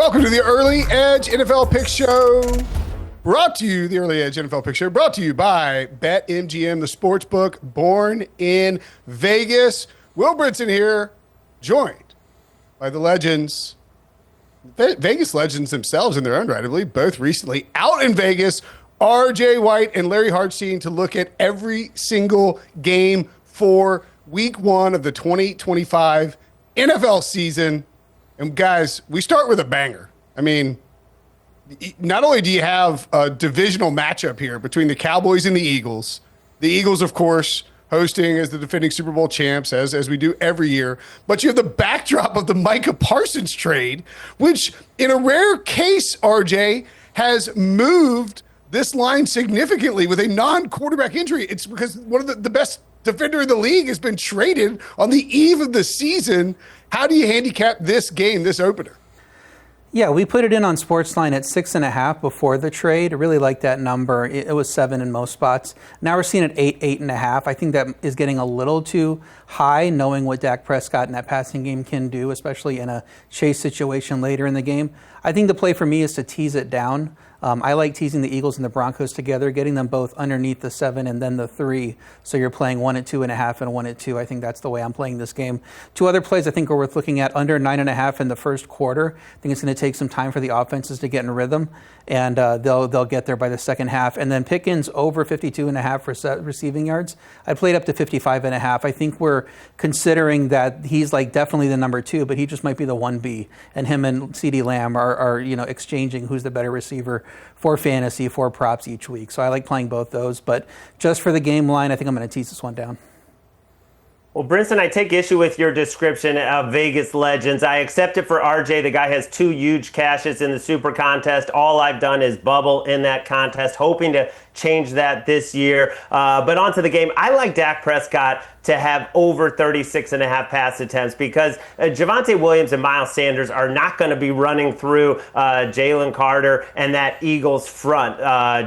Welcome to the Early Edge NFL Pick Show. Brought to you, the Early Edge NFL Pick Show, brought to you by BetMGM, the sports book born in Vegas. Will Brinson here, joined by the legends, Vegas legends themselves in their own right, I believe, both recently out in Vegas, RJ White and Larry Hartstein, to look at every single game for week one of the 2025 NFL season. And guys, we start with a banger. I mean, not only do you have a divisional matchup here between the Cowboys and the Eagles, of course, hosting as the defending Super Bowl champs, as we do every year, but you have the backdrop of the Micah Parsons trade, which in a rare case, RJ, has moved this line significantly with a non-quarterback injury. It's because one of the best defender in the league has been traded on the eve of the season. How do you handicap this game, this opener? Yeah, we put it in on SportsLine at 6.5 before the trade. I really like that number. It was 7 in most spots. Now we're seeing it 8.5. I think that is getting a little too high, knowing what Dak Prescott in that passing game can do, especially in a chase situation later in the game. I think the play for me is to tease it down. I like teasing the Eagles and the Broncos together, getting them both underneath the 7 and then the 3. So you're playing 1 at 2.5 and 1 at 2. I think that's the way I'm playing this game. Two other plays I think are worth looking at: under 9.5 in the first quarter. I think it's going to take some time for the offenses to get in rhythm, and they'll get there by the second half. And then Pickens over 52.5 receiving yards. I played up to 55.5. I think we're considering that he's like definitely the number 2, but he just might be the 1B. And him and CeeDee Lamb are exchanging who's the better receiver for fantasy, for props each week. So I like playing both those. But just for the game line, I think I'm going to tease this one down. Well, Brinson, I take issue with your description of Vegas legends. I accept it for RJ. The guy has 2 huge cashes in the Super Contest. All I've done is bubble in that contest, hoping to change that this year. But on to the game. I like Dak Prescott to have over 36.5 pass attempts because Javonte Williams and Miles Sanders are not going to be running through Jalen Carter and that Eagles front,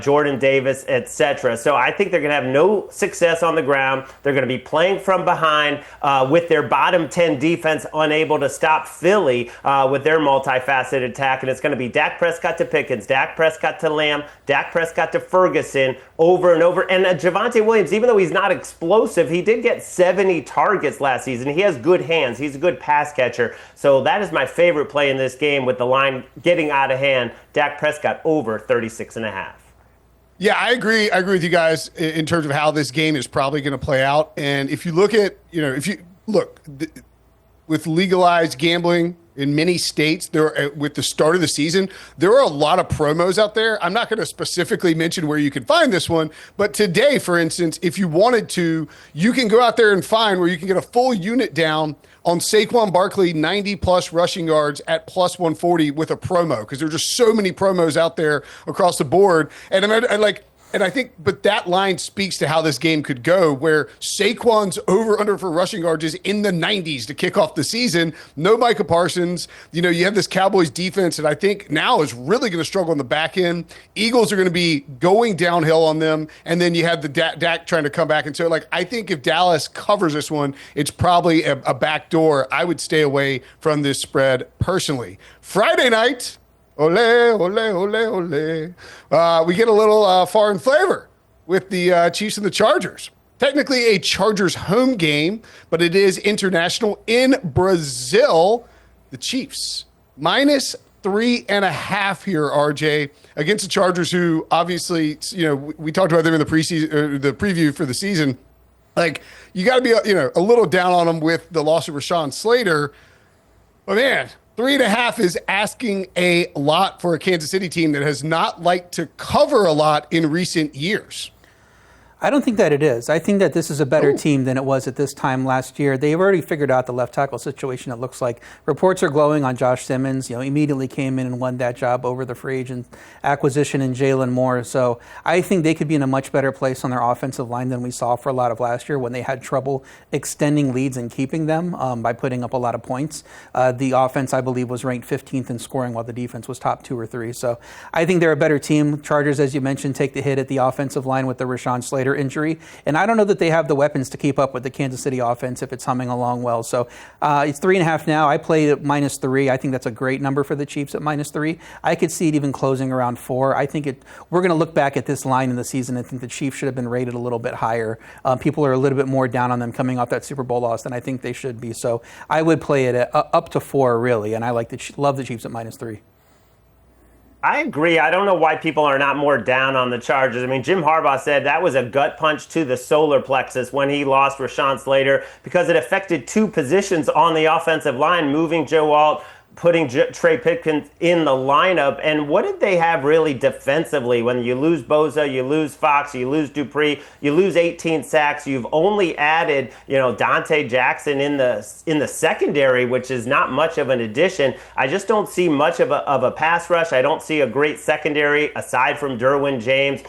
Jordan Davis, etc. So I think they're going to have no success on the ground. They're going to be playing from behind with their bottom 10 defense unable to stop Philly with their multifaceted attack. And it's going to be Dak Prescott to Pickens, Dak Prescott to Lamb, Dak Prescott to Ferguson over and over. And Javonte Williams, even though he's not explosive, he did get 70 targets last season. He has good hands. He's a good pass catcher. So that is my favorite play in this game with the line getting out of hand. Dak Prescott over 36.5. Yeah, I agree. I agree with you guys in terms of how this game is probably going to play out. And if you look at, with legalized gambling in many states, with the start of the season, there are a lot of promos out there. I'm not going to specifically mention where you can find this one, but today, for instance, if you wanted to, you can go out there and find where you can get a full unit down on Saquon Barkley 90-plus rushing yards at plus 140 with a promo, because there are just so many promos out there across the board. And I think, but that line speaks to how this game could go, where Saquon's over-under for rushing yards is in the 90s to kick off the season. No Micah Parsons. You have this Cowboys defense that I think now is really going to struggle on the back end. Eagles are going to be going downhill on them. And then you have the Dak trying to come back. And so, I think if Dallas covers this one, it's probably a backdoor. I would stay away from this spread personally. Friday night, ole, ole, ole, ole. We get a little foreign flavor with the Chiefs and the Chargers. Technically a Chargers home game, but it is international in Brazil. The Chiefs minus 3.5 here, RJ, against the Chargers, who obviously, we talked about them in the preseason, or the preview for the season. You got to be, a little down on them with the loss of Rashawn Slater. But man, 3.5 is asking a lot for a Kansas City team that has not liked to cover a lot in recent years. I don't think that it is. I think that this is a better team than it was at this time last year. They've already figured out the left tackle situation, it looks like. Reports are glowing on Josh Simmons. Immediately came in and won that job over the free agent acquisition in Jalen Moore. So I think they could be in a much better place on their offensive line than we saw for a lot of last year when they had trouble extending leads and keeping them by putting up a lot of points. The offense, I believe, was ranked 15th in scoring while the defense was top 2 or 3. So I think they're a better team. Chargers, as you mentioned, take the hit at the offensive line with the Rashawn Slater Slater injury. And I don't know that they have the weapons to keep up with the Kansas City offense if it's humming along well. So it's 3.5 now. I played at -3. I think that's a great number for the Chiefs at -3. I could see it even closing around 4. I think we're going to look back at this line in the season and think the Chiefs should have been rated a little bit higher. People are a little bit more down on them coming off that Super Bowl loss than I think they should be. So I would play it at up to 4, really, and I love the Chiefs at -3. I agree. I don't know why people are not more down on the Chargers. I mean, Jim Harbaugh said that was a gut punch to the solar plexus when he lost Rashawn Slater because it affected 2 positions on the offensive line, moving Joe Alt, putting Trey Pipkins in the lineup. And what did they have really defensively? When you lose Bosa, you lose Fox, you lose Dupree, you lose 18 sacks. You've only added, Dante Jackson in the secondary, which is not much of an addition. I just don't see much of a pass rush. I don't see a great secondary aside from Derwin James.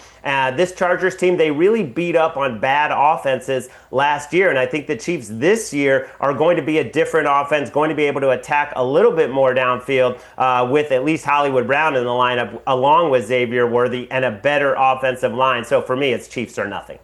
This Chargers team, they really beat up on bad offenses last year, and I think the Chiefs this year are going to be a different offense, going to be able to attack a little bit more downfield with at least Hollywood Brown in the lineup, along with Xavier Worthy, and a better offensive line. So for me, it's Chiefs or nothing.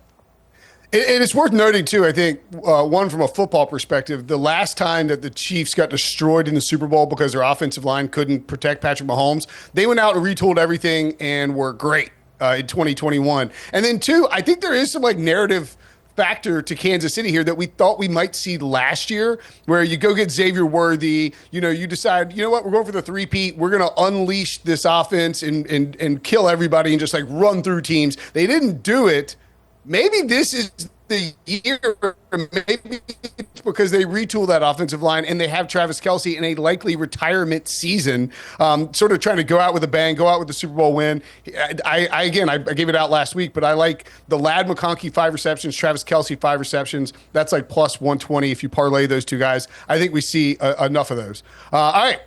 And it's worth noting, too, I think, one from a football perspective, the last time that the Chiefs got destroyed in the Super Bowl because their offensive line couldn't protect Patrick Mahomes, they went out and retooled everything and were great in 2021. And then, 2, I think there is some narrative factor to Kansas City here that we thought we might see last year, where you go get Xavier Worthy, you decide, we're going for the three-peat, we're going to unleash this offense and kill everybody and just run through teams. They didn't do it. Maybe this is the year, maybe it's because they retool that offensive line and they have Travis Kelce in a likely retirement season, sort of trying to go out with a bang, go out with the Super Bowl win. I gave it out last week, but I like the Ladd McConkey 5 receptions, Travis Kelce 5 receptions. That's plus 120 if you parlay those 2 guys. I think we see enough of those. All right,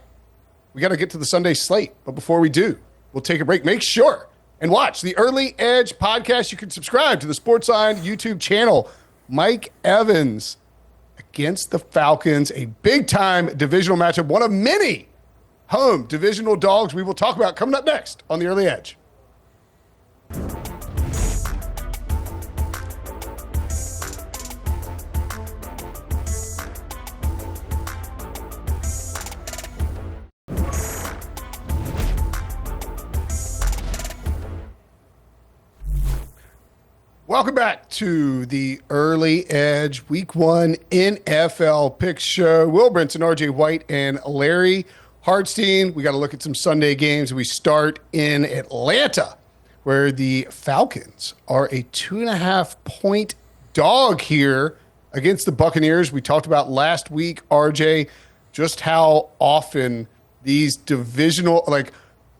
we got to get to the Sunday slate, but before we do, we'll take a break. Make sure and watch the Early Edge podcast. You can subscribe to the SportsLine YouTube channel. Mike Evans against the Falcons, a big-time divisional matchup, one of many home divisional dogs we will talk about coming up next on the Early Edge. Welcome back to the Early Edge Week 1 NFL Picks Show. Will Brinson, RJ White, and Larry Hartstein. We got to look at some Sunday games. We start in Atlanta, where the Falcons are a 2.5-point dog here against the Buccaneers. We talked about last week, RJ, just how often these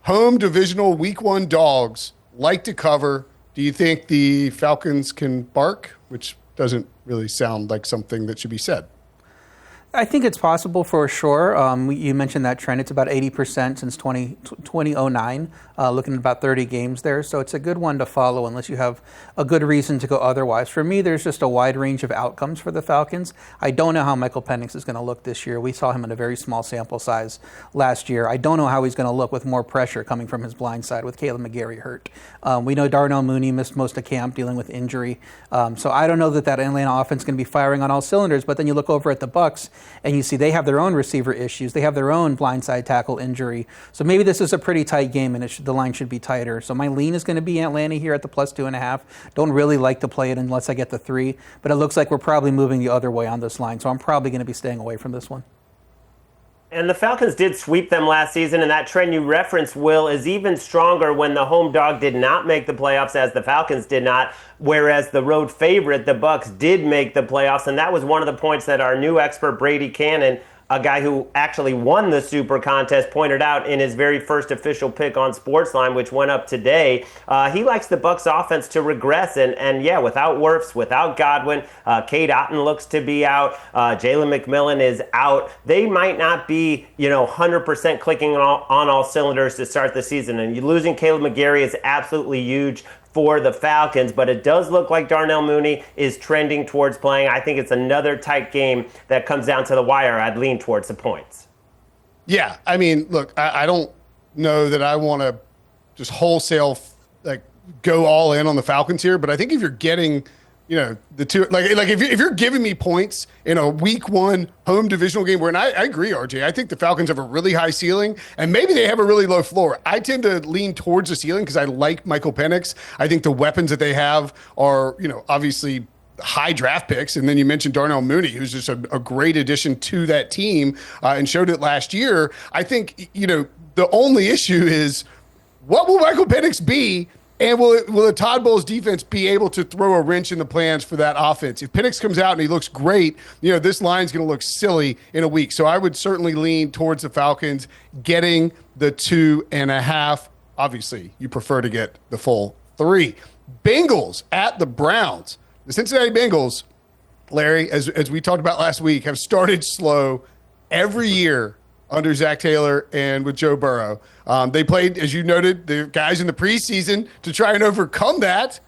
home divisional Week 1 dogs like to cover. Do you think the Falcons can bark, which doesn't really sound like something that should be said? I think it's possible for sure. You mentioned that trend. It's about 80% since 2009, looking at about 30 games there. So it's a good one to follow unless you have a good reason to go otherwise. For me, there's just a wide range of outcomes for the Falcons. I don't know how Michael Penix is going to look this year. We saw him in a very small sample size last year. I don't know how he's going to look with more pressure coming from his blind side with Caleb McGarry hurt. We know Darnell Mooney missed most of camp dealing with injury. So I don't know that Atlanta offense is going to be firing on all cylinders. But then you look over at the Bucs, and you see they have their own receiver issues. They have their own blindside tackle injury. So maybe this is a pretty tight game, and the line should be tighter. So my lean is going to be Atlanta here at the plus 2.5. Don't really like to play it unless I get the 3. But it looks like we're probably moving the other way on this line. So I'm probably going to be staying away from this one. And the Falcons did sweep them last season, and that trend you referenced, Will, is even stronger when the home dog did not make the playoffs, as the Falcons did not, whereas the road favorite, the Bucs, did make the playoffs. And that was one of the points that our new expert, Brady Cannon, a guy who actually won the Super Contest, pointed out in his very first official pick on SportsLine, which went up today. He likes the Bucs offense to regress, and yeah, without Wirfs, without Godwin, Cade Otton looks to be out, Jalen McMillan is out. They might not be, 100% clicking on all cylinders to start the season, and losing Caleb McGarry is absolutely huge for the Falcons, but it does look like Darnell Mooney is trending towards playing. I think it's another tight game that comes down to the wire. I'd lean towards the points. Yeah, I mean, look, I don't know that I want to just wholesale go all in on the Falcons here, but I think if you're getting, the two, if you're giving me points in a week 1 home divisional game where, and I agree, RJ, I think the Falcons have a really high ceiling and maybe they have a really low floor. I tend to lean towards the ceiling because I like Michael Penix. I think the weapons that they have are, obviously high draft picks. And then you mentioned Darnell Mooney, who's just a great addition to that team and showed it last year. I think, the only issue is what will Michael Penix be? And will the Todd Bowles defense be able to throw a wrench in the plans for that offense? If Penix comes out and he looks great, this line's going to look silly in a week. So I would certainly lean towards the Falcons getting the 2.5. Obviously, you prefer to get the full 3. Bengals at the Browns. The Cincinnati Bengals, Larry, as we talked about last week, have started slow every year under Zach Taylor and with Joe Burrow. They played, as you noted, the guys in the preseason to try and overcome that.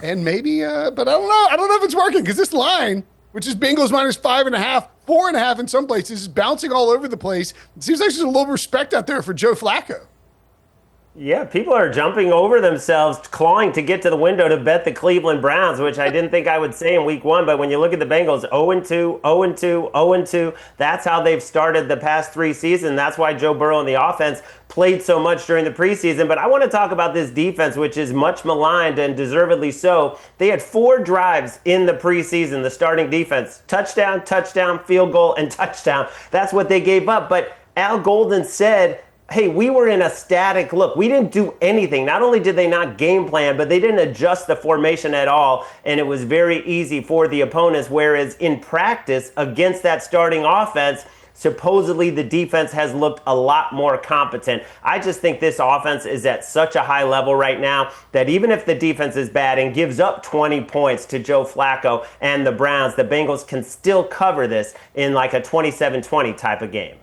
And maybe, but I don't know. I don't know if it's working because this line, which is Bengals minus 5.5, 4.5 in some places, is bouncing all over the place. It seems like there's a little respect out there for Joe Flacco. Yeah, people are jumping over themselves, clawing to get to the window to bet the Cleveland Browns, which I didn't think I would say in week 1. But when you look at the Bengals, 0-2, 0-2, 0-2, that's how they've started the past 3 seasons. That's why Joe Burrow and the offense played so much during the preseason. But I want to talk about this defense, which is much maligned and deservedly so. They had 4 drives in the preseason, the starting defense. Touchdown, touchdown, field goal, and touchdown. That's what they gave up. But Al Golden said, hey, we were in a static look. We didn't do anything. Not only did they not game plan, but they didn't adjust the formation at all, and it was very easy for the opponents, whereas in practice against that starting offense, supposedly the defense has looked a lot more competent. I just think this offense is at such a high level right now that even if the defense is bad and gives up 20 points to Joe Flacco and the Browns, the Bengals can still cover this in like a 27-20 type of game.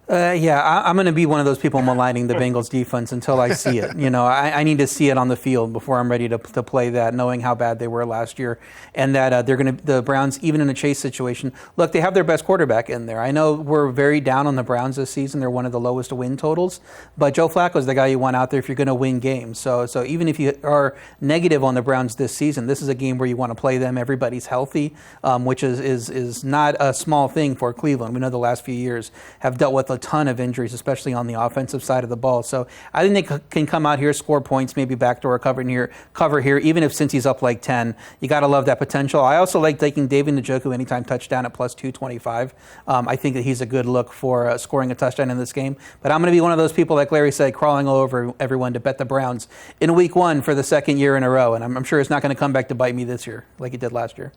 I'm going to be one of those people maligning the Bengals defense until I see it. I need to see it on the field before I'm ready to play that, knowing how bad they were last year, and that the Browns, even in a chase situation, look, they have their best quarterback in there. I know we're very down on the Browns this season; they're one of the lowest win totals, but Joe Flacco is the guy you want out there if you're going to win games. So even if you are negative on the Browns this season, this is a game where you want to play them. Everybody's healthy, which is not a small thing for Cleveland. We know the last few years have dealt with a ton of injuries, especially on the offensive side of the ball. So I think they can come out here, score points, maybe backdoor cover here, even if since he's up like 10. You got to love that potential. I also like taking David Njoku anytime touchdown at plus 225. I think that he's a good look for scoring a touchdown in this game. But I'm going to be one of those people, like Larry said, crawling all over everyone to bet the Browns in week 1 for the second year in a row. And I'm sure it's not going to come back to bite me this year like it did last year.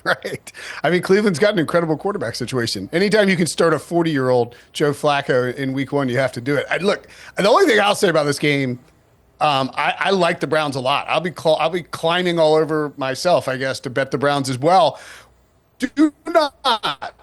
Right. I mean, Cleveland's got an incredible quarterback situation. Anytime you can start a 40-year-old Joe Flacco in week 1, you have to do it. Look, the only thing I'll say about this game, I like the Browns a lot. I'll be climbing all over myself, I guess, to bet the Browns as well. Do not,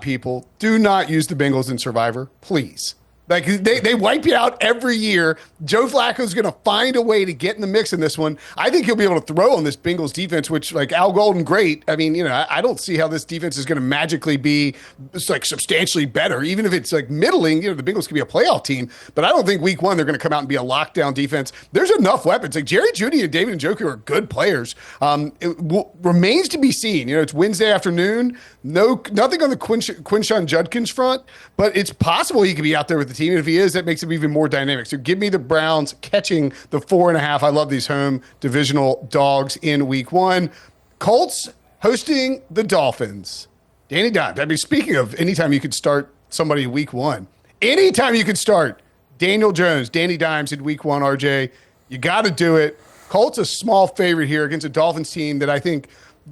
people, do not use the Bengals in Survivor, please. Like, they wipe you out every year. Joe Flacco's going to find a way to get in the mix in this one. I think he'll be able to throw on this Bengals defense, which, like, Al Golden, great. I mean, I don't see how this defense is going to magically be substantially better. Even if it's middling, the Bengals could be a playoff team. But I don't think week 1 they're going to come out and be a lockdown defense. There's enough weapons. Like, Jerry Jeudy and David Njoku are good players. It remains to be seen. It's Wednesday afternoon. Nothing on the Quinshon Judkins front, but it's possible he could be out there with the team. And if he is, that makes him even more dynamic. So give me the Browns catching the 4.5. I love these home divisional dogs in week 1. Colts hosting the Dolphins. Danny Dimes. I mean, speaking of anytime you could start somebody in week 1, anytime you could start Daniel Jones, Danny Dimes in week 1, RJ, you got to do it. Colts a small favorite here against a Dolphins team that I think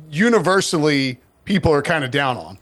universally people are kind of down on.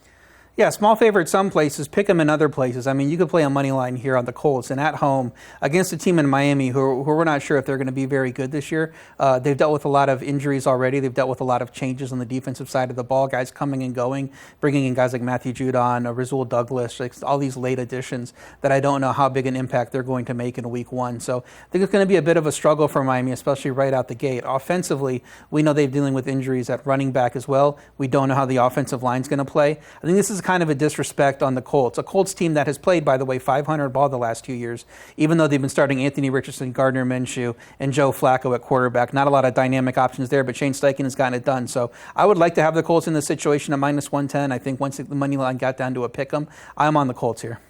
Yeah, small favorite some places, pick them in other places. I mean, you could play a money line here on the Colts and at home against a team in Miami who we're not sure if they're going to be very good this year. They've dealt with a lot of injuries already. They've dealt with a lot of changes on the defensive side of the ball, guys coming and going, bringing in guys like Matthew Judon, Rasul Douglas, all these late additions that I don't know how big an impact they're going to make in week 1. So I think it's going to be a bit of a struggle for Miami, especially right out the gate. Offensively, we know they're dealing with injuries at running back as well. We don't know how the offensive line's going to play. I think this is kind of a disrespect on the Colts, a Colts team that has played, by the way, 500 ball the last 2 years, even though they've been starting Anthony Richardson, Gardner Minshew, and Joe Flacco at quarterback. Not a lot of dynamic options there, but Shane Steichen has gotten it done. So I would like to have the Colts in this situation at minus 110. I think once the money line got down to a pick 'em, I'm on the Colts here.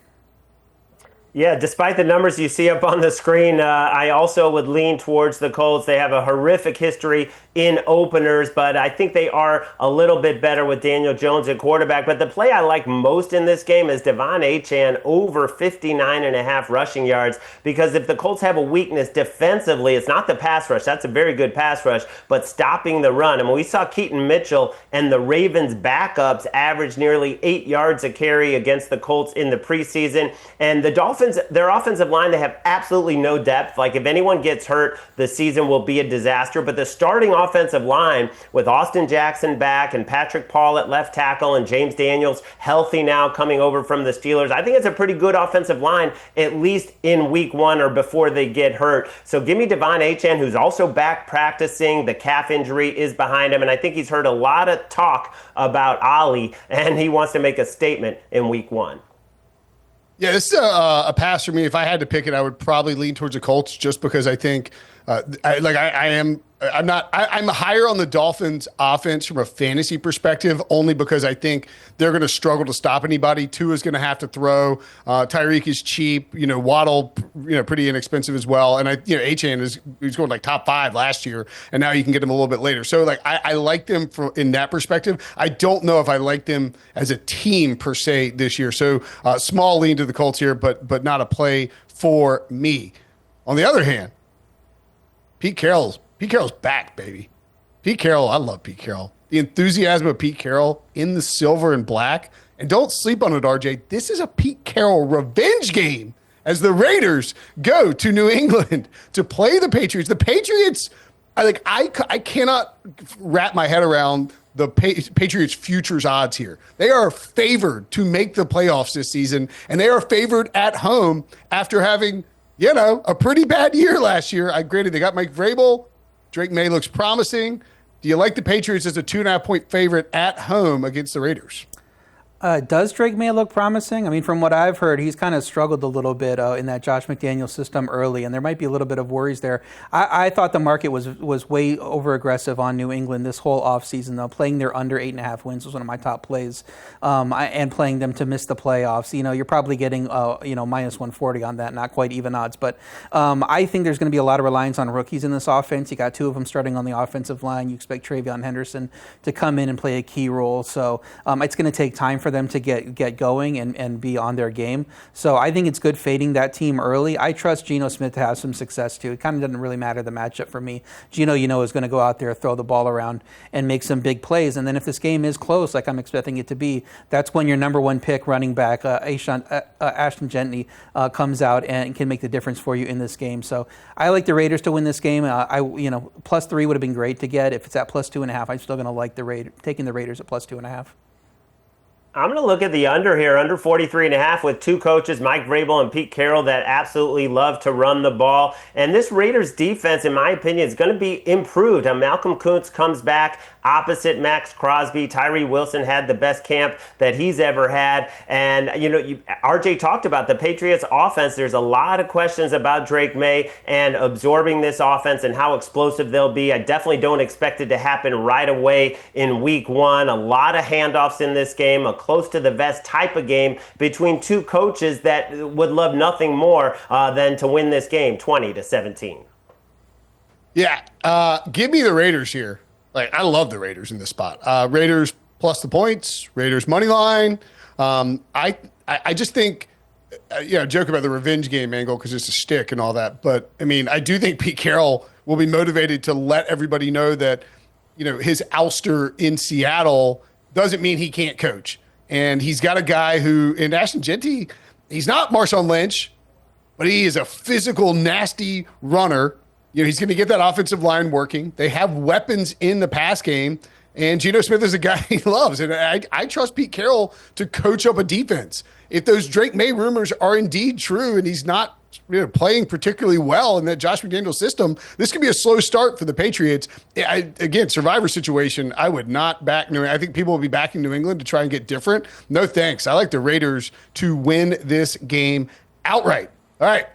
Yeah, despite the numbers you see up on the screen, I also would lean towards the Colts. They have a horrific history in openers, but I think they are a little bit better with Daniel Jones at quarterback. But the play I like most in this game is Devon Achane over 59.5 rushing yards, because if the Colts have a weakness defensively, it's not the pass rush. That's a very good pass rush, but stopping the run. And when we saw Keaton Mitchell and the Ravens backups average nearly 8 yards a carry against the Colts in the preseason, and the Dolphins, their offensive line, they have absolutely no depth. Like, if anyone gets hurt, the season will be a disaster. But the starting offensive line with Austin Jackson back and Patrick Paul at left tackle and James Daniels healthy now coming over from the Steelers, I think it's a pretty good offensive line, at least in week 1 or before they get hurt. So give me Devon Achane, who's also back practicing. The calf injury is behind him, and I think he's heard a lot of talk about Ali, and he wants to make a statement in week 1. Yeah, this is a pass for me. If I had to pick it, I would probably lean towards the Colts, just because I think, I'm higher on the Dolphins offense from a fantasy perspective, only because I think they're going to struggle to stop anybody. Tua's going to have to throw. Tyreek is cheap. Waddle, pretty inexpensive as well. And Achane he's going like top 5 last year, and now you can get him a little bit later. So I like them in that perspective. I don't know if I like them as a team per se this year. So small lean to the Colts here, but not a play for me. On the other hand, Pete Carroll's back, baby. Pete Carroll, I love Pete Carroll. The enthusiasm of Pete Carroll in the silver and black. And don't sleep on it, RJ. This is a Pete Carroll revenge game as the Raiders go to New England to play the Patriots. The Patriots, I cannot wrap my head around the Patriots' futures odds here. They are favored to make the playoffs this season, and they are favored at home after having, a pretty bad year last year. Granted, they got Mike Vrabel. Drake May looks promising. Do you like the Patriots as a 2.5-point favorite at home against the Raiders? Does Drake May look promising? I mean, from what I've heard, he's kind of struggled a little bit in that Josh McDaniels system early, and there might be a little bit of worries there. I thought the market was way over-aggressive on New England this whole offseason, though. Playing their under 8.5 wins was one of my top plays, and playing them to miss the playoffs. You're probably getting, minus 140 on that, not quite even odds. But I think there's going to be a lot of reliance on rookies in this offense. You got 2 of them starting on the offensive line. You expect Travion Henderson to come in and play a key role. So it's going to take time for them to get going and be on their game. So I think it's good fading that team early. I trust Geno Smith to have some success too. It kind of doesn't really matter the matchup for me. Geno, is going to go out there, throw the ball around, and make some big plays. And then if this game is close, like I'm expecting it to be, that's when your number 1 pick running back, Ashton Gentry, comes out and can make the difference for you in this game. So I like the Raiders to win this game. Plus 3 would have been great to get. If it's at plus 2.5, I'm still going to like taking the Raiders at plus 2.5. I'm going to look at the under here, under 43.5, with 2 coaches, Mike Vrabel and Pete Carroll, that absolutely love to run the ball. And this Raiders defense, in my opinion, is going to be improved. Malcolm Kuntz comes back opposite Max Crosby. Tyree Wilson had the best camp that he's ever had. And, RJ talked about the Patriots offense. There's a lot of questions about Drake May and absorbing this offense and how explosive they'll be. I definitely don't expect it to happen right away in week 1. A lot of handoffs in this game, a close to the vest type of game between 2 coaches that would love nothing more than to win this game 20-17. Yeah, give me the Raiders here. I love the Raiders in this spot. Raiders plus the points, Raiders money line. I just think, joke about the revenge game angle because it's a stick and all that. But, I do think Pete Carroll will be motivated to let everybody know that, his ouster in Seattle doesn't mean he can't coach. And he's got a guy who, in Ashton Gentry, he's not Marshawn Lynch, but he is a physical, nasty runner. He's going to get that offensive line working. They have weapons in the pass game, and Geno Smith is a guy he loves. And I trust Pete Carroll to coach up a defense. If those Drake May rumors are indeed true and he's not playing particularly well in that Josh McDaniels system. This could be a slow start for the Patriots. Again, survivor situation, I would not back New England. I think people will be backing New England to try and get different. No thanks. I like the Raiders to win this game outright. All right.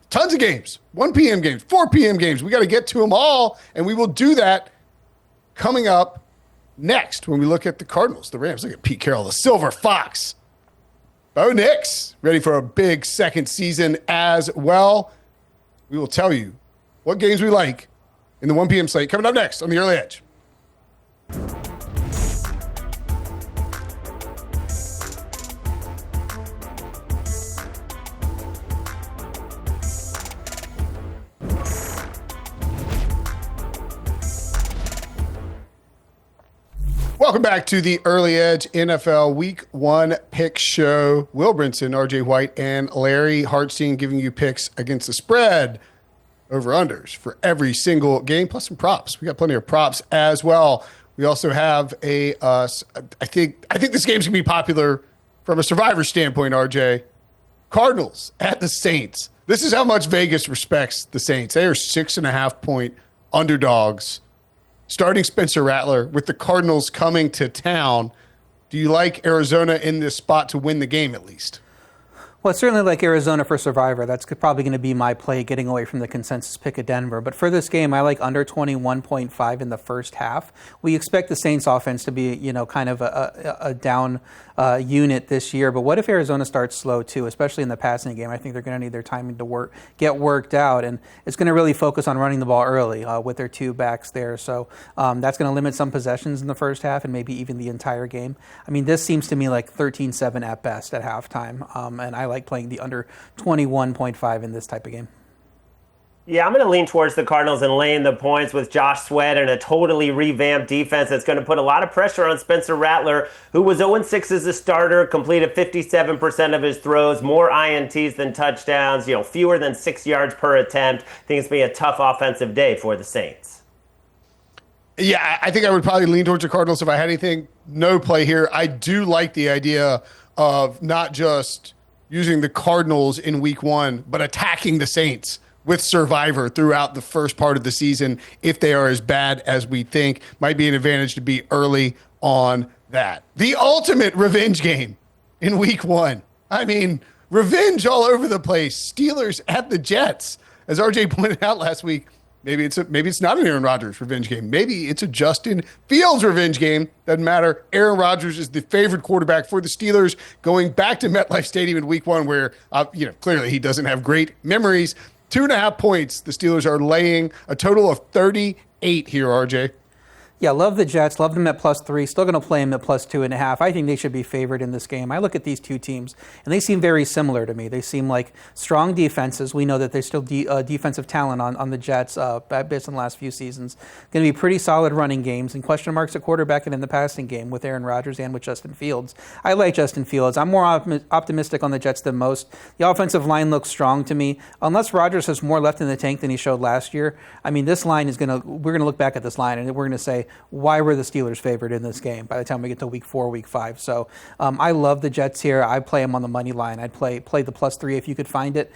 Tons of games. 1 p.m. games, 4 p.m. games. We got to get to them all, and we will do that coming up next when we look at the Cardinals, the Rams. Look at Pete Carroll, the Silver Fox. Bo Nix, ready for a big second season as well. We will tell you what games we like in the 1 p.m. slate coming up next on the Early Edge. Welcome back to the Early Edge NFL Week 1 Pick Show. Will Brinson, RJ White, and Larry Hartstein giving you picks against the spread, over-unders for every single game, plus some props. We got plenty of props as well. We also have I think this game's going to be popular from a survivor standpoint, RJ. Cardinals at the Saints. This is how much Vegas respects the Saints. They are 6.5-point underdogs. Starting Spencer Rattler with the Cardinals coming to town. Do you like Arizona in this spot to win the game at least? Well, it's certainly like Arizona for Survivor. That's probably going to be my play, getting away from the consensus pick of Denver. But for this game, I like under 21.5 in the first half. We expect the Saints offense to be, kind of a down unit this year. But what if Arizona starts slow too, especially in the passing game? I think they're going to need their timing to get worked out. And it's going to really focus on running the ball early with their two backs there. So that's going to limit some possessions in the first half and maybe even the entire game. I mean, this seems to me like 13-7 at best at halftime. And I like playing the under 21.5 in this type of game. Yeah, I'm going to lean towards the Cardinals and laying the points with Josh Sweat and a totally revamped defense that's going to put a lot of pressure on Spencer Rattler, who was 0-6 as a starter, completed 57% of his throws, more INTs than touchdowns, fewer than 6 yards per attempt. I think it's going to be a tough offensive day for the Saints. Yeah, I think I would probably lean towards the Cardinals if I had anything. No play here. I do like the idea of not just using the Cardinals in week 1, but attacking the Saints with Survivor throughout the first part of the season. If they are as bad as we think, might be an advantage to be early on that. The ultimate revenge game in week 1. I mean, revenge all over the place. Steelers at the Jets. As RJ pointed out last week, maybe it's not an Aaron Rodgers revenge game. Maybe it's a Justin Fields revenge game. Doesn't matter. Aaron Rodgers is the favored quarterback for the Steelers going back to MetLife Stadium in week 1 where, clearly he doesn't have great memories. 2.5 points. The Steelers are laying a total of 38 here, RJ. Yeah, love the Jets. Love them at +3. Still going to play them at +2.5. I think they should be favored in this game. I look at these two teams, and they seem very similar to me. They seem like strong defenses. We know that there's still defensive talent on the Jets based on the last few seasons. Going to be pretty solid running games, and question marks at quarterback and in the passing game with Aaron Rodgers and with Justin Fields. I like Justin Fields. I'm more optimistic on the Jets than most. The offensive line looks strong to me. Unless Rodgers has more left in the tank than he showed last year, I mean, this line we're going to look back at this line, and we're going to say, why were the Steelers favored in this game by the time we get to week 4, week 5? So I love the Jets here. I play them on the money line. I'd play the +3 if you could find it.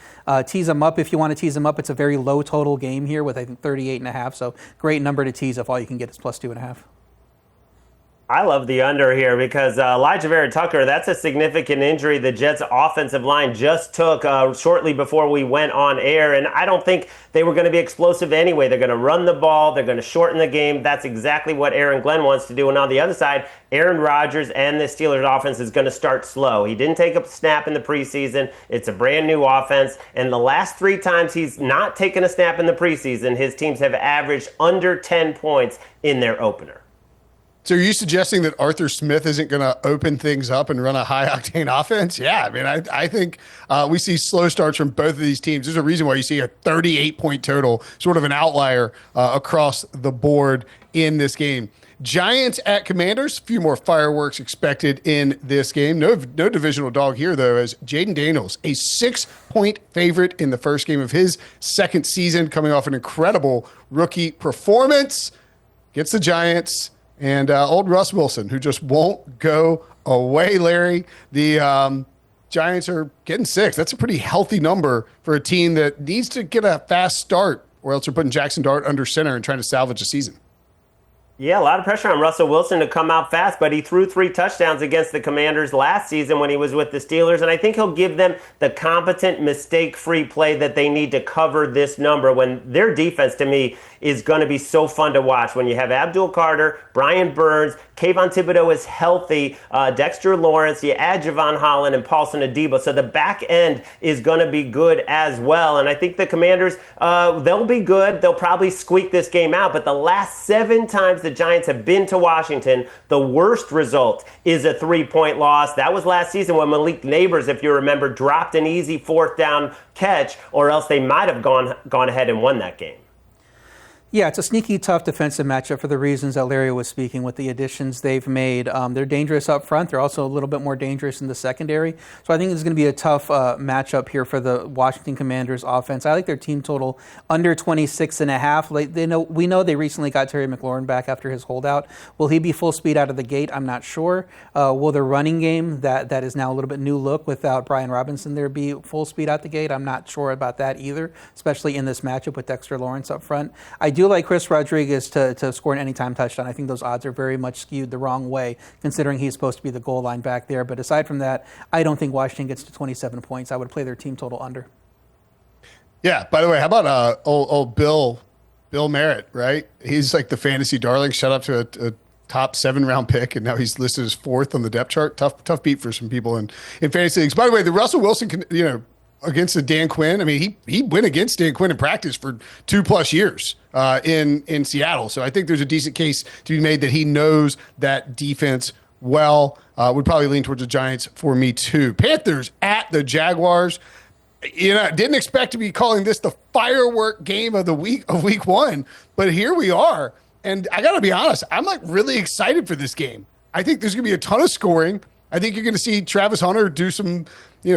Tease them up if you want to tease them up. It's a very low total game here with, I think, 38.5. So great number to tease if all you can get is +2.5. I love the under here because Elijah Vera Tucker, that's a significant injury the Jets' offensive line just took shortly before we went on air, and I don't think they were going to be explosive anyway. They're going to run the ball. They're going to shorten the game. That's exactly what Aaron Glenn wants to do. And on the other side, Aaron Rodgers and the Steelers' offense is going to start slow. He didn't take a snap in the preseason. It's a brand new offense, and the last 3 times he's not taken a snap in the preseason, his teams have averaged under 10 points in their opener. So are you suggesting that Arthur Smith isn't going to open things up and run a high-octane offense? Yeah, I mean, I think we see slow starts from both of these teams. There's a reason why you see a 38-point total, sort of an outlier across the board in this game. Giants at Commanders, a few more fireworks expected in this game. No divisional dog here, though, as Jaden Daniels, a 6-point favorite in the first game of his second season, coming off an incredible rookie performance, gets the Giants. And old Russ Wilson, who just won't go away, Larry. The Giants are getting 6. That's a pretty healthy number for a team that needs to get a fast start, or else they're putting Jackson Dart under center and trying to salvage a season. Yeah, a lot of pressure on Russell Wilson to come out fast, but he threw 3 touchdowns against the Commanders last season when he was with the Steelers, and I think he'll give them the competent, mistake-free play that they need to cover this number when their defense, to me, is going to be so fun to watch. When you have Abdul Carter, Brian Burns, Kayvon Thibodeau is healthy, Dexter Lawrence, you add Javon Holland and Paulson Adebo, so the back end is going to be good as well, and I think the Commanders, they'll be good. They'll probably squeak this game out, but the last 7 times the Giants have been to Washington, the worst result is a 3-point loss. That was last season when Malik Neighbors, if you remember, dropped an easy 4th down catch, or else they might have gone ahead and won that game. Yeah, it's a sneaky, tough defensive matchup for the reasons that Larry was speaking with the additions they've made. They're dangerous up front. They're also a little bit more dangerous in the secondary. So I think it's going to be a tough matchup here for the Washington Commanders offense. I like their team total under 26.5. We know they recently got Terry McLaurin back after his holdout. Will he be full speed out of the gate? I'm not sure. Will the running game that is now a little bit new look without Brian Robinson there be full speed out the gate? I'm not sure about that either, especially in this matchup with Dexter Lawrence up front. I do like Chris Rodriguez to score an anytime touchdown. I think those odds are very much skewed the wrong way, considering he's supposed to be the goal line back there. But aside from that, I don't think Washington gets to 27 points. I would play their team total under. Yeah, by the way, how about old Bill Merritt, right? He's like the fantasy darling, shut up to a top 7-round pick, and now he's listed as 4th on the depth chart. Tough beat for some people in fantasy leagues. By the way, the Russell Wilson, against the Dan Quinn. I mean, he went against Dan Quinn in practice for 2+ years in Seattle. So I think there's a decent case to be made that he knows that defense well. Would probably lean towards the Giants for me too. Panthers at the Jaguars. Didn't expect to be calling this the firework game of week 1, but here we are. And I got to be honest, I'm like really excited for this game. I think there's going to be a ton of scoring. I think you're going to see Travis Hunter do some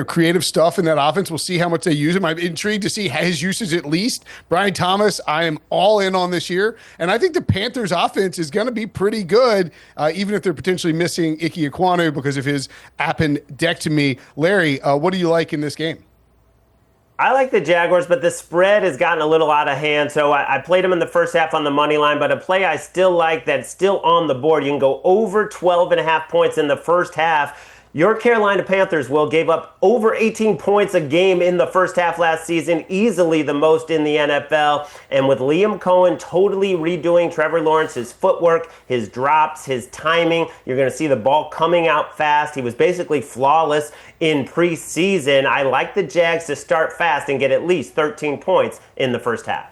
creative stuff in that offense. We'll see how much they use him. I'm intrigued to see his usage at least. Brian Thomas, I am all in on this year. And I think the Panthers offense is going to be pretty good, even if they're potentially missing Ike Ekwonu because of his appendectomy. Larry, what do you like in this game? I like the Jaguars, but the spread has gotten a little out of hand, so I played them in the first half on the money line, but a play I still like that's still on the board. You can go over 12.5 points in the first half. Your Carolina Panthers gave up over 18 points a game in the first half last season, easily the most in the NFL. And with Liam Cohen totally redoing Trevor Lawrence's footwork, his drops, his timing, you're going to see the ball coming out fast. He was basically flawless in preseason. I like the Jags to start fast and get at least 13 points in the first half.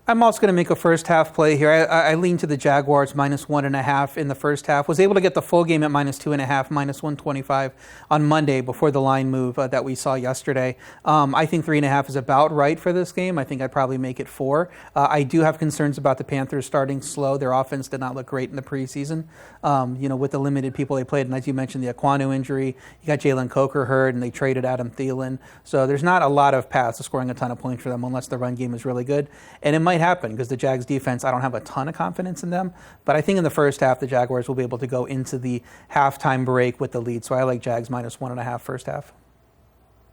I'm also going to make a first half play here. I lean to the Jaguars -1.5 in the first half. Was able to get the full game at -2.5, -125 on Monday before the line move that we saw yesterday. I think 3.5 is about right for this game. I think I'd probably make it 4. I do have concerns about the Panthers starting slow. Their offense did not look great in the preseason. With the limited people they played, and as you mentioned, the Ekwonu injury, you got Jalen Coker hurt, and they traded Adam Thielen. So there's not a lot of paths to scoring a ton of points for them unless the run game is really good. And it might happen because the Jags defense, I don't have a ton of confidence in them, but I think in the first half the Jaguars will be able to go into the halftime break with the lead. So I like Jags -1.5 first half.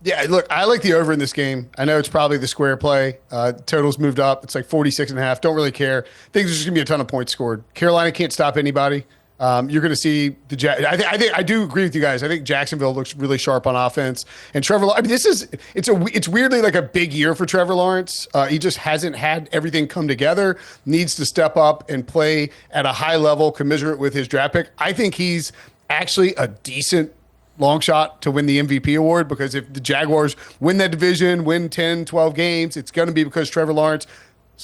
Yeah, look, I like the over in this game. I know it's probably the square play. Total's moved up. It's like 46.5. Don't really care. I think there's just going to be a ton of points scored. Carolina can't stop anybody. You're going to see the I do agree with you guys. I think Jacksonville looks really sharp on offense, and Trevor. I mean, it's weirdly like a big year for Trevor Lawrence. He just hasn't had everything come together. Needs to step up and play at a high level, commensurate with his draft pick. I think he's actually a decent long shot to win the MVP award, because if the Jaguars win that division, win 10, 12 games, it's going to be because Trevor Lawrence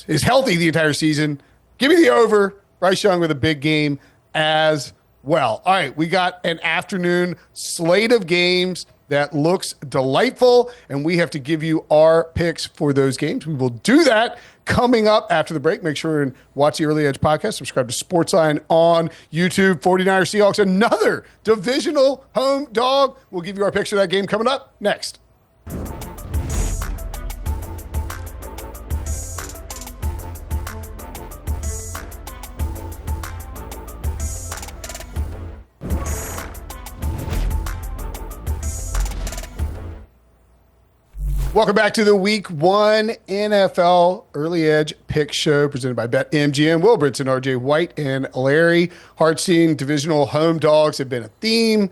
is healthy the entire season. Give me the over. Bryce Young with a big game as well. All right, we got an afternoon slate of games that looks delightful, and we have to give you our picks for those games. We will do that coming up after the break. Make sure and watch the Early Edge podcast. Subscribe to SportsLine on YouTube. 49ers Seahawks, another divisional home dog. We'll give you our picks for that game coming up next. Welcome back to the Week 1 NFL Early Edge Pick Show presented by BetMGM. Will Brinson, RJ White, and Larry Hartstein. Divisional home dogs have been a theme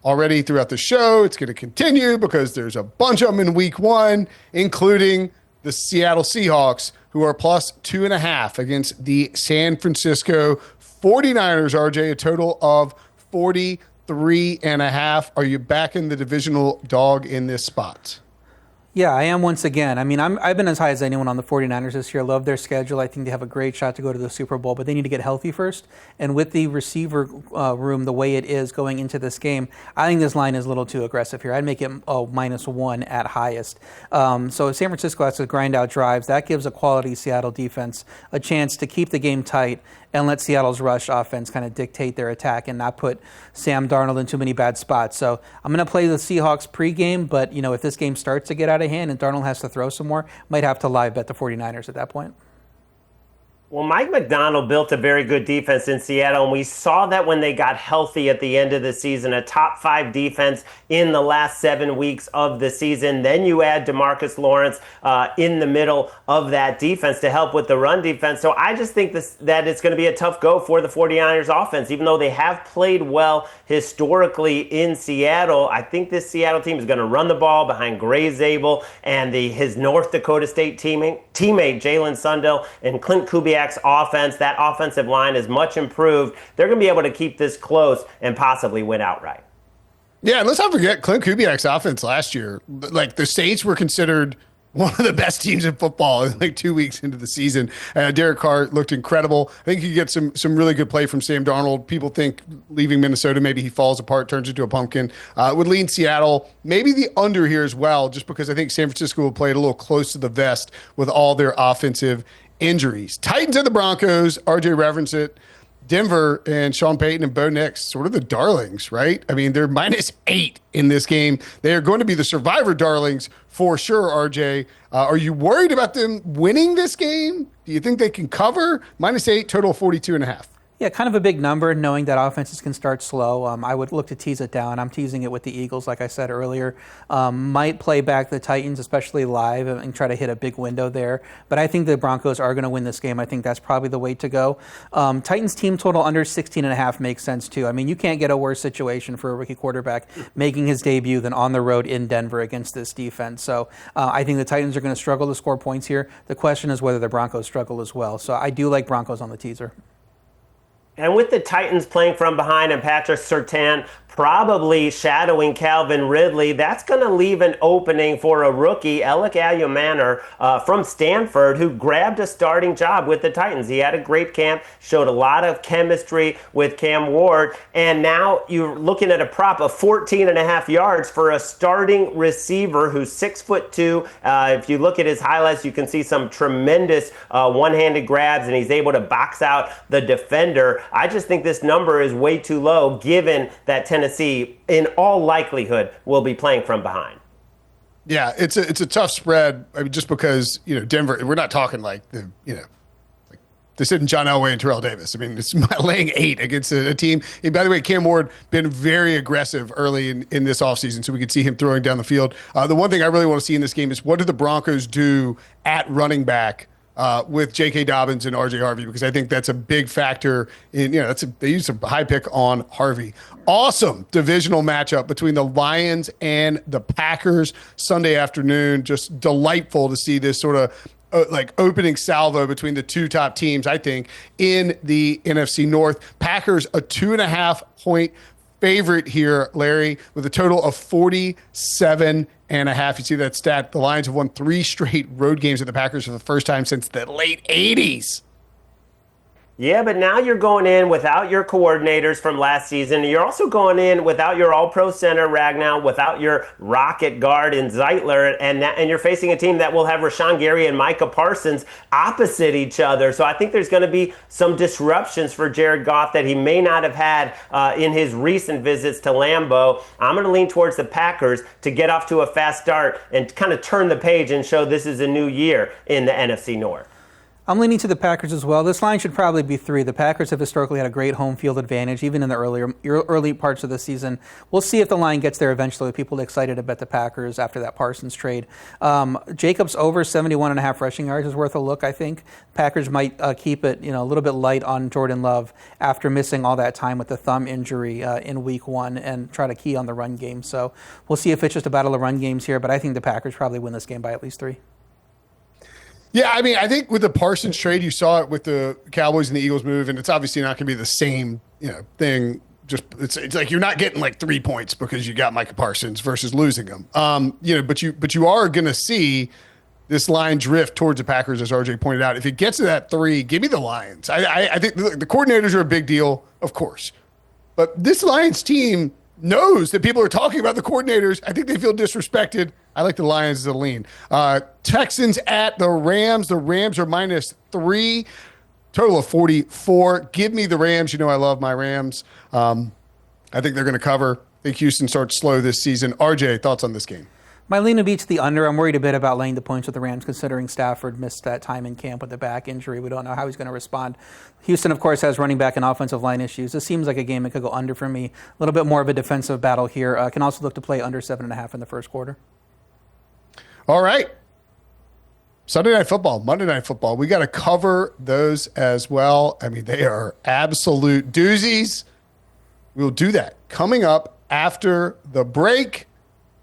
already throughout the show. It's going to continue because there's a bunch of them in Week 1, including the Seattle Seahawks, who are plus 2.5 against the San Francisco 49ers, RJ, a total of 43.5. Are you backing the divisional dog in this spot? Yeah, I am once again. I mean, I've been as high as anyone on the 49ers this year. I love their schedule. I think they have a great shot to go to the Super Bowl, but they need to get healthy first. And with the receiver room the way it is going into this game, I think this line is a little too aggressive here. I'd make it -1 at highest. So San Francisco has to grind out drives. That gives a quality Seattle defense a chance to keep the game tight and let Seattle's rush offense kind of dictate their attack and not put Sam Darnold in too many bad spots. So I'm going to play the Seahawks pregame, but if this game starts to get out of hand and Darnold has to throw some more, might have to live bet the 49ers at that point. Well, Mike McDonald built a very good defense in Seattle, and we saw that when they got healthy at the end of the season, a top 5 defense in the last 7 weeks of the season. Then you add DeMarcus Lawrence in the middle of that defense to help with the run defense. So I just think that it's going to be a tough go for the 49ers offense. Even though they have played well historically in Seattle, I think this Seattle team is going to run the ball behind Gray Zabel and his North Dakota State teammate Jalen Sundell and Clint Kubiak's offense. That offensive line is much improved. They're going to be able to keep this close and possibly win outright. Yeah, and let's not forget Clint Kubiak's offense last year. Like, the Saints were considered one of the best teams in football like 2 weeks into the season. Derek Carr looked incredible. I think you get some really good play from Sam Darnold. People think leaving Minnesota, maybe he falls apart, turns into a pumpkin. Would lean Seattle, maybe the under here as well, just because I think San Francisco will play it a little close to the vest with all their offensive injuries. Titans and the Broncos, RJ referenced it. Denver and Sean Payton and Bo Nix, sort of the darlings, right? I mean, they're -8 in this game. They are going to be the survivor darlings for sure, RJ. Are you worried about them winning this game? Do you think they can cover? -8, total 42.5. Yeah, kind of a big number, knowing that offenses can start slow. I would look to tease it down. I'm teasing it with the Eagles, like I said earlier. Might play back the Titans, especially live, and try to hit a big window there. But I think the Broncos are going to win this game. I think that's probably the way to go. Titans team total under 16.5 makes sense, too. I mean, you can't get a worse situation for a rookie quarterback making his debut than on the road in Denver against this defense. So I think the Titans are going to struggle to score points here. The question is whether the Broncos struggle as well. So I do like Broncos on the teaser. And with the Titans playing from behind and Patrick Surtain probably shadowing Calvin Ridley, that's going to leave an opening for a rookie, Alec Ayumanor from Stanford, who grabbed a starting job with the Titans. He had a great camp, showed a lot of chemistry with Cam Ward, and now you're looking at a prop of 14.5 yards for a starting receiver who's 6'2". If you look at his highlights, you can see some tremendous one-handed grabs, and he's able to box out the defender. I just think this number is way too low, given that Tennessee, in all likelihood, will be playing from behind. Yeah, it's a tough spread. I mean, just because Denver, we're not talking like like they said in John Elway and Terrell Davis. I mean, it's laying 8 against a team. And by the way, Cam Ward been very aggressive early in this offseason, so we could see him throwing down the field. The one thing I really want to see in this game is what do the Broncos do at running back with J.K. Dobbins and R.J. Harvey, because I think that's a big factor in, they used a high pick on Harvey. Awesome divisional matchup between the Lions and the Packers Sunday afternoon. Just delightful to see this sort of opening salvo between the two top teams, I think, in the NFC North. Packers a 2.5 point favorite here, Larry, with a total of 47.5. You see that stat. The Lions have won 3 straight road games at the Packers for the first time since the late 80s. Yeah, but now you're going in without your coordinators from last season. You're also going in without your all-pro center, Ragnow, without your rocket guard in Zeitler, and you're facing a team that will have Rashawn Gary and Micah Parsons opposite each other. So I think there's going to be some disruptions for Jared Goff that he may not have had in his recent visits to Lambeau. I'm going to lean towards the Packers to get off to a fast start and kind of turn the page and show this is a new year in the NFC North. I'm leaning to the Packers as well. This line should probably be 3. The Packers have historically had a great home field advantage, even in the early parts of the season. We'll see if the line gets there eventually. People are excited to bet the Packers after that Parsons trade. Jacobs over 71.5 rushing yards is worth a look, I think. Packers might keep it a little bit light on Jordan Love after missing all that time with the thumb injury in week 1 and try to key on the run game. So we'll see if it's just a battle of run games here, but I think the Packers probably win this game by at least 3. Yeah, I mean, I think with the Parsons trade, you saw it with the Cowboys and the Eagles move, and it's obviously not going to be the same, thing. Just it's like you're not getting like 3 points because you got Micah Parsons versus losing them. But you are going to see this line drift towards the Packers, as RJ pointed out. If it gets to that 3, give me the Lions. I think the coordinators are a big deal, of course, but this Lions team knows that people are talking about the coordinators. I think they feel disrespected. I like the Lions as a lean. Texans at the Rams. The Rams are -3. Total of 44. Give me the Rams. I love my Rams. I think they're going to cover. I think Houston starts slow this season. RJ, thoughts on this game? My lean would be to the under. I'm worried a bit about laying the points with the Rams, considering Stafford missed that time in camp with the back injury. We don't know how he's going to respond. Houston, of course, has running back and offensive line issues. This seems like a game that could go under for me. A little bit more of a defensive battle here. Can also look to play under 7.5 in the first quarter. All right. Sunday Night Football, Monday Night Football. We got to cover those as well. I mean, they are absolute doozies. We'll do that coming up after the break.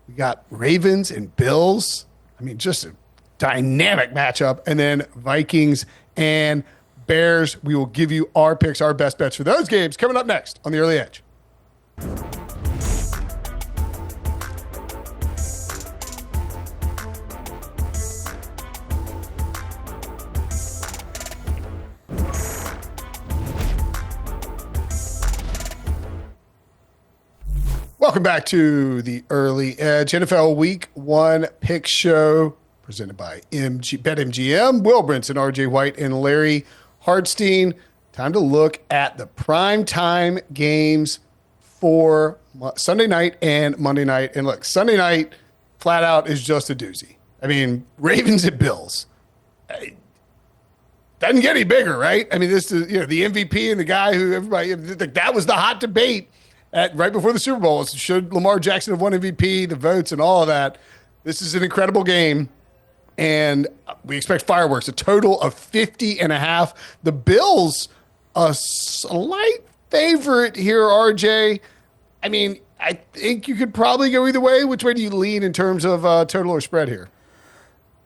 We got Ravens and Bills. I mean, just a dynamic matchup. And then Vikings and Bears. We will give you our picks, our best bets for those games coming up next on The Early Edge. Welcome back to the Early Edge NFL Week 1 Pick Show presented by BetMGM. Will Brinson, RJ White, and Larry Hartstein. Time to look at the primetime games for Sunday night and Monday night. And look, Sunday night flat out is just a doozy. I mean, Ravens and Bills. Doesn't get any bigger, right? I mean, this is the MVP and the guy who everybody that was the hot debate right before the Super Bowl. Should Lamar Jackson have won MVP, the votes, and all of that? This is an incredible game, and we expect fireworks. A total of 50.5. The Bills, a slight favorite here, RJ. I mean, I think you could probably go either way. Which way do you lean in terms of total or spread here?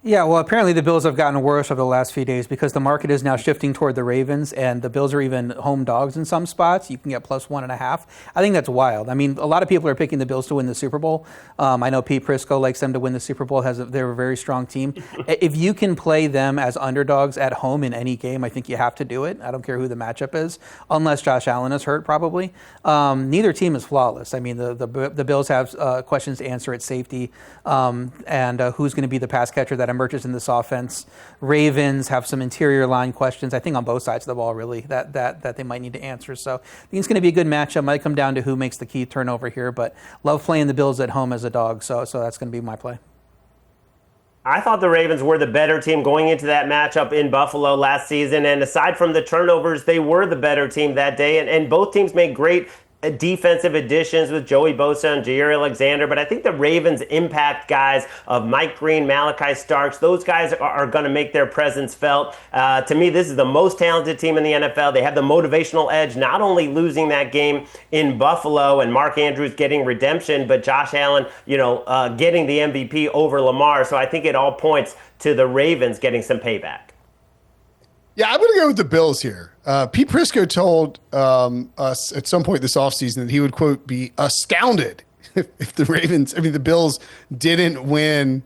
Yeah, well, apparently the Bills have gotten worse over the last few days because the market is now shifting toward the Ravens, and the Bills are even home dogs in some spots. You can get +1.5. I think that's wild. I mean, a lot of people are picking the Bills to win the Super Bowl. I know Pete Prisco likes them to win the Super Bowl. They're a very strong team. If you can play them as underdogs at home in any game, I think you have to do it. I don't care who the matchup is, unless Josh Allen is hurt, probably. Neither team is flawless. I mean, the Bills have questions to answer at safety, and who's going to be the pass catcher that emerges in this offense. Ravens have some interior line questions, I think, on both sides of the ball, really, that they might need to answer. So I think it's going to be a good matchup. Might come down to who makes the key turnover here, but love playing the Bills at home as a dog, so that's going to be my play. I thought the Ravens were the better team going into that matchup in Buffalo last season, and aside from the turnovers, they were the better team that day, and both teams made great defensive additions with Joey Bosa and Jair Alexander, but I think the Ravens' impact guys of Mike Green, Malachi Starks, those guys are going to make their presence felt. To me, this is the most talented team in the NFL. They have the motivational edge, not only losing that game in Buffalo and Mark Andrews getting redemption, but Josh Allen, getting the MVP over Lamar. So I think it all points to the Ravens getting some payback. Yeah, I'm going to go with the Bills here. Pete Prisco told us at some point this offseason that he would, quote, be astounded if the Bills didn't win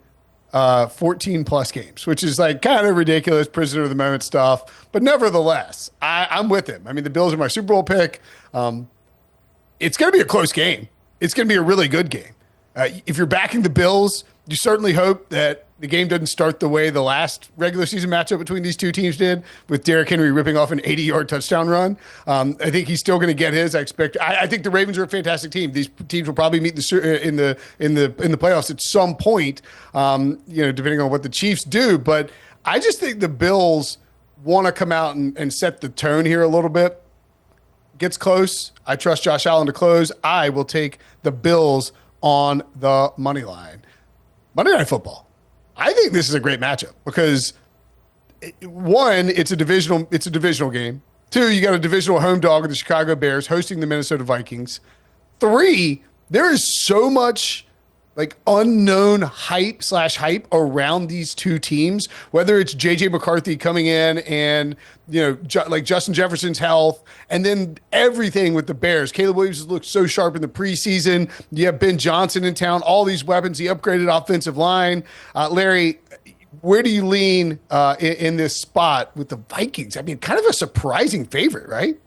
14-plus games, which is like kind of ridiculous, prisoner of the moment stuff. But nevertheless, I'm with him. I mean, the Bills are my Super Bowl pick. It's going to be a close game. It's going to be a really good game. If you're backing the Bills, you certainly hope that the game doesn't start the way the last regular season matchup between these two teams did, with Derrick Henry ripping off an 80-yard touchdown run. I think he's still going to get his. I think the Ravens are a fantastic team. These teams will probably meet in the playoffs at some point, depending on what the Chiefs do. But I just think the Bills want to come out and set the tone here a little bit. Gets close. I trust Josh Allen to close. I will take the Bills on the money line. Monday Night Football. I think this is a great matchup because one, it's a divisional game. Two, you got a divisional home dog with the Chicago Bears hosting the Minnesota Vikings. Three, there is so much like unknown hype around these two teams, whether it's JJ McCarthy coming in and, like Justin Jefferson's health, and then everything with the Bears. Caleb Williams has looked so sharp in the preseason. You have Ben Johnson in town, all these weapons, the upgraded offensive line. Larry, where do you lean in this spot with the Vikings? I mean, kind of a surprising favorite, right?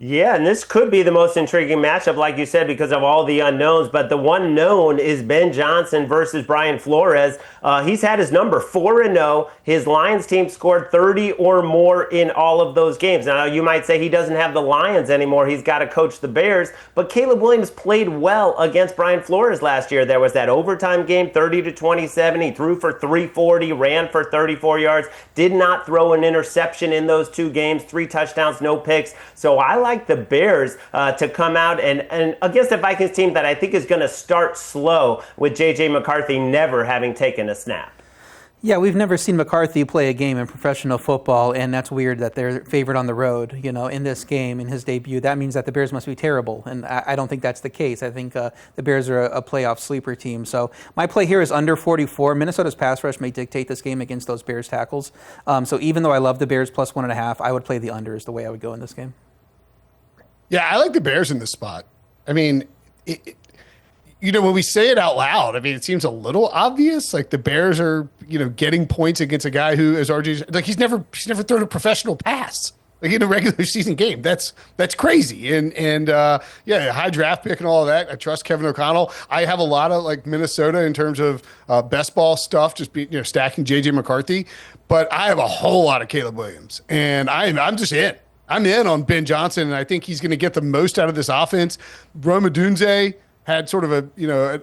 Yeah, and this could be the most intriguing matchup, like you said, because of all the unknowns. But the one known is Ben Johnson versus Brian Flores. He's had his number 4-0. His Lions team scored 30 or more in all of those games. Now, you might say he doesn't have the Lions anymore. He's got to coach the Bears. But Caleb Williams played well against Brian Flores last year. There was that overtime game, 30-27. He threw for 340, ran for 34 yards, did not throw an interception in those two games, 3 touchdowns, no picks. So I like the Bears to come out and against a Vikings team that I think is going to start slow with J.J. McCarthy never having taken a snap. Yeah, we've never seen McCarthy play a game in professional football, and that's weird that they're favored on the road, in this game, in his debut. That means that the Bears must be terrible, and I don't think that's the case. I think the Bears are a playoff sleeper team. So my play here is under 44. Minnesota's pass rush may dictate this game against those Bears tackles. So even though I love the Bears plus 1.5, I would play the under is the way I would go in this game. Yeah, I like the Bears in this spot. I mean, when we say it out loud, I mean, it seems a little obvious. Like the Bears are, getting points against a guy who, as RJ, like he's never thrown a professional pass like in a regular season game. That's crazy. And high draft pick and all of that. I trust Kevin O'Connell. I have a lot of like Minnesota in terms of best ball stuff, just stacking JJ McCarthy. But I have a whole lot of Caleb Williams, and I'm just in. I'm in on Ben Johnson, and I think he's going to get the most out of this offense. Rome Odunze had sort of an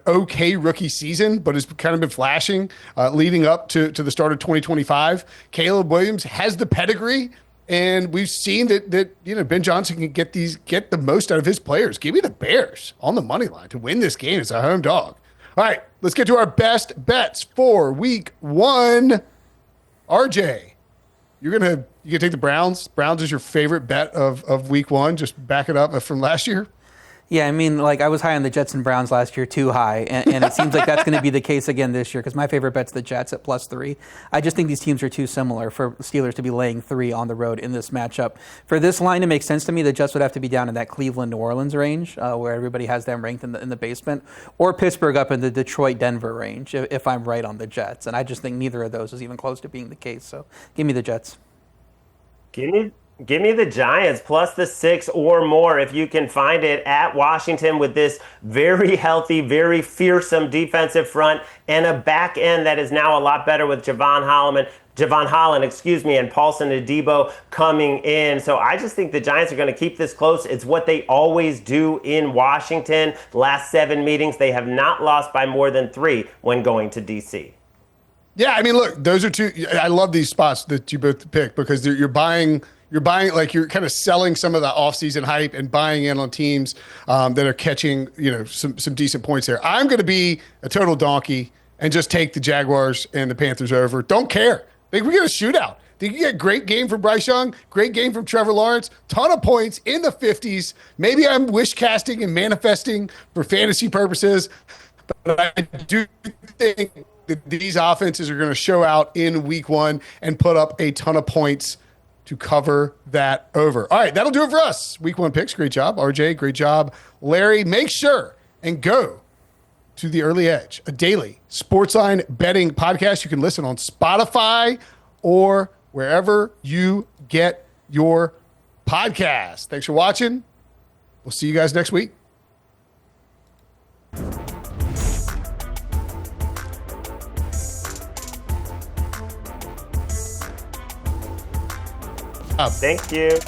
okay rookie season, but has kind of been flashing leading up to the start of 2025. Caleb Williams has the pedigree, and we've seen that Ben Johnson can get the most out of his players. Give me the Bears on the money line to win this game as a home dog. All right, let's get to our best bets for week 1. RJ, you're gonna take the Browns. Browns is your favorite bet of week 1. Just back it up from last year. Yeah, I mean, like I was high on the Jets and Browns last year, too high, and it seems like that's going to be the case again this year because my favorite bet's the Jets at +3. I just think these teams are too similar for the Steelers to be laying 3 on the road in this matchup. For this line to make sense to me, the Jets would have to be down in that Cleveland-New Orleans range where everybody has them ranked in the basement, or Pittsburgh up in the Detroit-Denver range if I'm right on the Jets, and I just think neither of those is even close to being the case. So give me the Jets. Give me the Giants plus the 6 or more if you can find it at Washington with this very healthy, very fearsome defensive front and a back end that is now a lot better with Javon Holland, and Paulson Adebo coming in. So I just think the Giants are going to keep this close. It's what they always do in Washington. Last 7 meetings, they have not lost by more than 3 when going to D.C. Yeah, I mean, look, those are two. I love these spots that you both pick because you're buying, like you're kind of selling some of the offseason hype and buying in on teams that are catching, some decent points there. I'm going to be a total donkey and just take the Jaguars and the Panthers over. Don't care. I think we get a shootout. I think you get a great game from Bryce Young, great game from Trevor Lawrence, ton of points in the 50s. Maybe I'm wish casting and manifesting for fantasy purposes, but I do think that these offenses are going to show out in week 1 and put up a ton of points to cover that over. All right, that'll do it for us. Week 1 picks. Great job, RJ. Great job, Larry. Make sure and go to The Early Edge, a daily SportsLine betting podcast. You can listen on Spotify or wherever you get your podcast. Thanks for watching. We'll see you guys next week. Thank you.